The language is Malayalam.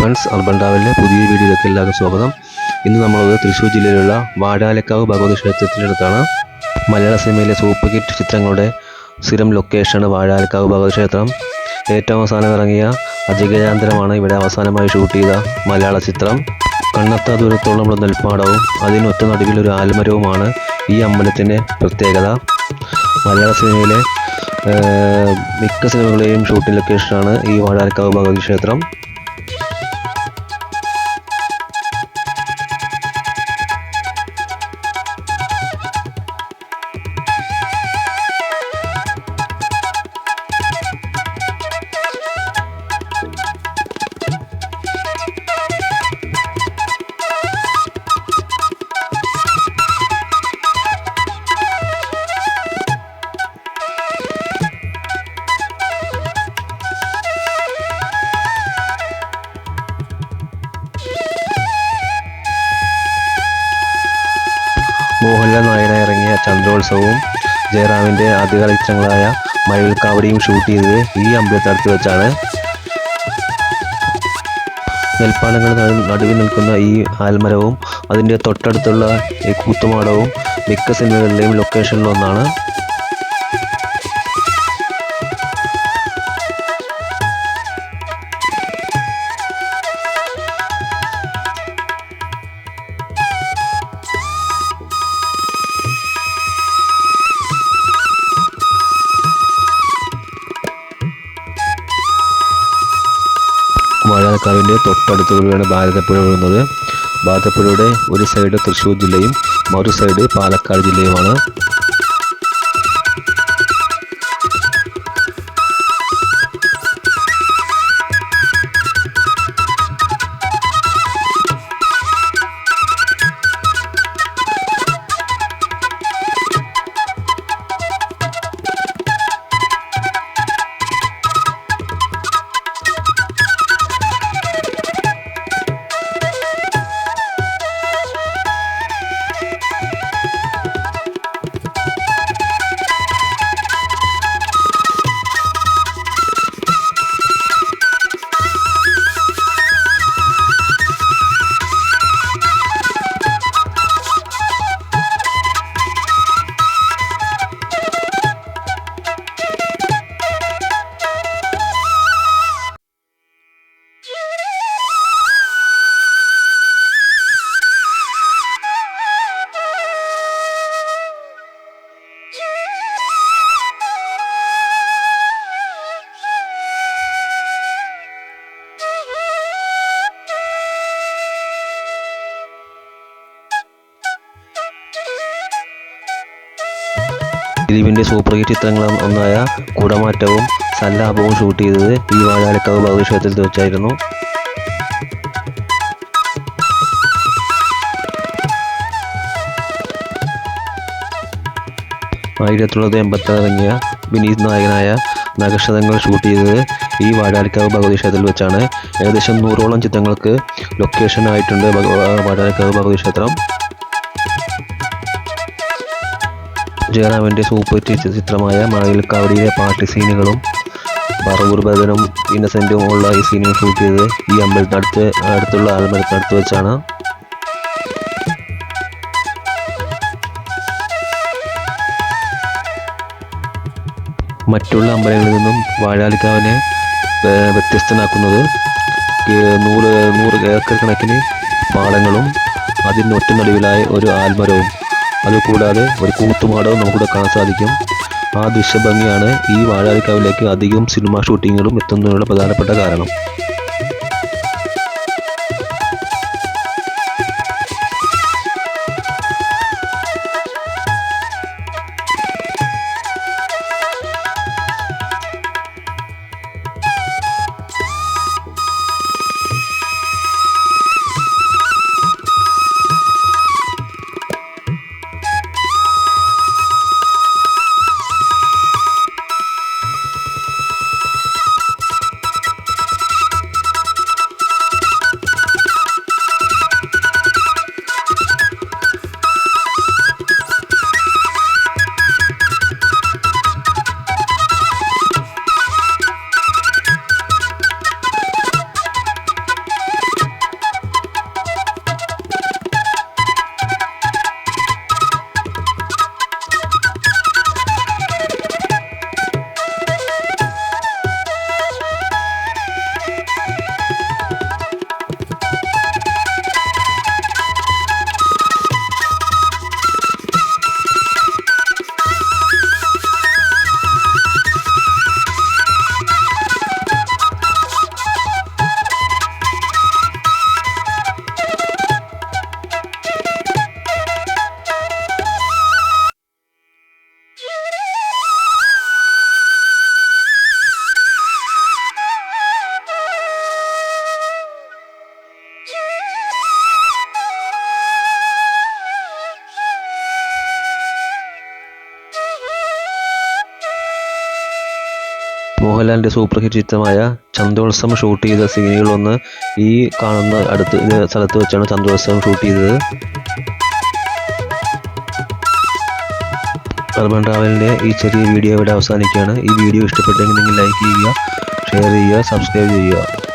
ഫ്രണ്ട്സ്, അർബൻ ട്രാവലിലെ പുതിയ വീഡിയോയിലേക്ക് എല്ലാവർക്കും സ്വാഗതം. ഇന്ന് നമ്മളത് തൃശ്ശൂർ ജില്ലയിലുള്ള വാഴാലക്കാവ് ഭഗവതി ക്ഷേത്രത്തിനടുത്താണ്. മലയാള സിനിമയിലെ സൂപ്പർ ഹിറ്റ് ചിത്രങ്ങളുടെ സ്ഥിരം ലൊക്കേഷനാണ് വാഴാലക്കാവ് ഭഗവതി ക്ഷേത്രം. ഏറ്റവും അവസാനം ഇറങ്ങിയ അജഗജാന്തരമാണ് ഇവിടെ അവസാനമായി ഷൂട്ട് ചെയ്ത മലയാള ചിത്രം. കണ്ണെത്താ ദൂരത്തോളമുള്ള നെൽപ്പാടവും അതിനൊറ്റ നടുവിലൊരു ആൽമരവുമാണ് ഈ അമ്പലത്തിൻ്റെ പ്രത്യേകത. മലയാള സിനിമയിലെ മിക്ക സിനിമകളെയും ഷൂട്ടിംഗ് ലൊക്കേഷനാണ് ഈ വാഴാലക്കാവ് ഭഗവതി ക്ഷേത്രം. മോഹൻലാൽ നായകനായി ഇറങ്ങിയ ചന്ദ്രോത്സവവും ജയറാമിൻ്റെ ആദ്യകാല ചിത്രങ്ങളായ മഴവിൽക്കാവടിയും ഷൂട്ട് ചെയ്തത് ഈ അമ്പലത്തടുത്ത് വെച്ചാണ്. നെൽപ്പാടങ്ങളുടെ നടുവിൽ നിൽക്കുന്ന ഈ ആൽമരവും അതിൻ്റെ തൊട്ടടുത്തുള്ള ഈ കൂത്തുമാടവും മിക്ക സിനിമകളിലെയും ലൊക്കേഷനിലൊന്നാണ്. വാഴാലക്കാവിൻ്റെ തൊട്ടടുത്തുകൂടിയാണ് ഭാരതപ്പുഴ ഒഴുകുന്നത്. ഭാരതപ്പുഴയുടെ ഒരു സൈഡ് തൃശ്ശൂർ ജില്ലയും മറു സൈഡ് പാലക്കാട് ജില്ലയുമാണ്. ദിലീപിൻ്റെ സൂപ്പർ ഹിറ്റ് ചിത്രങ്ങൾ ഒന്നായ കുടമാറ്റവും സല്ലാപവും ഷൂട്ട് ചെയ്തത് ഈ വാഴാലക്കാവ് ഭഗവതി ക്ഷേത്രത്തിൽ വെച്ചായിരുന്നു. 1986 ഇറങ്ങിയ വിനീത് നായകനായ നഗക്ഷതങ്ങൾ ഷൂട്ട് ചെയ്തത് ഈ വാഴാലക്കാവ് ഭഗവതി ക്ഷേത്രത്തിൽ വെച്ചാണ്. ഏകദേശം 100ഓളം ചിത്രങ്ങൾക്ക് ലൊക്കേഷൻ ആയിട്ടുണ്ട് വാഴാലക്കാവ് ഭഗവതി ക്ഷേത്രം. ജയറാമിൻ്റെ സൂപ്പർ ഹിറ്റ് ചിത്രമായ മഴവിൽക്കാവടിയിലെ പാട്ട് സീനുകളും പറവൂർ ഭരതനും ഇന്നസെൻറ്റും ഉള്ള ഈ സീനുകൾ ഷൂട്ട് ചെയ്തത് ഈ അടുത്തുള്ള ആൽമരത്തിനടുത്ത് വെച്ചാണ്. മറ്റുള്ള അമ്പലങ്ങളിൽ നിന്നും വാഴാലക്കാവിനെ വ്യത്യസ്തനാക്കുന്നത് 100 ഏക്കർ കണക്കിന് പാടങ്ങളും അതിനൊറ്റ നടുവിലായ ഒരു ആൽമരവും അതുകൂടാതെ ഒരു കൂത്തുമാടവും നമുക്കിവിടെ കാണാൻ സാധിക്കും. ആ ദൃശ്യഭംഗിയാണ് ഈ വാഴാലക്കാവിലേക്ക് അധികം സിനിമ ഷൂട്ടിങ്ങുകളും എത്തുന്നതിനുള്ള പ്രധാനപ്പെട്ട കാരണം. മോഹൻലാലിൻ്റെ സൂപ്പർ ഹിറ്റ് ചിത്രമായ ചന്ദ്രോത്സവം ഷൂട്ട് ചെയ്ത സീനുകളൊന്ന് ഈ കാണുന്ന സ്ഥലത്ത് വെച്ചാണ് ചന്ദ്രോത്സവം ഷൂട്ട് ചെയ്തത്. അർബൻ ട്രാവലിൻ്റെ ഈ ചെറിയ വീഡിയോ ഇവിടെ അവസാനിക്കുകയാണ്. ഈ വീഡിയോ ഇഷ്ടപ്പെട്ടെങ്കിൽ നിങ്ങൾ ലൈക്ക് ചെയ്യുക, ഷെയർ ചെയ്യുക, സബ്സ്ക്രൈബ് ചെയ്യുക.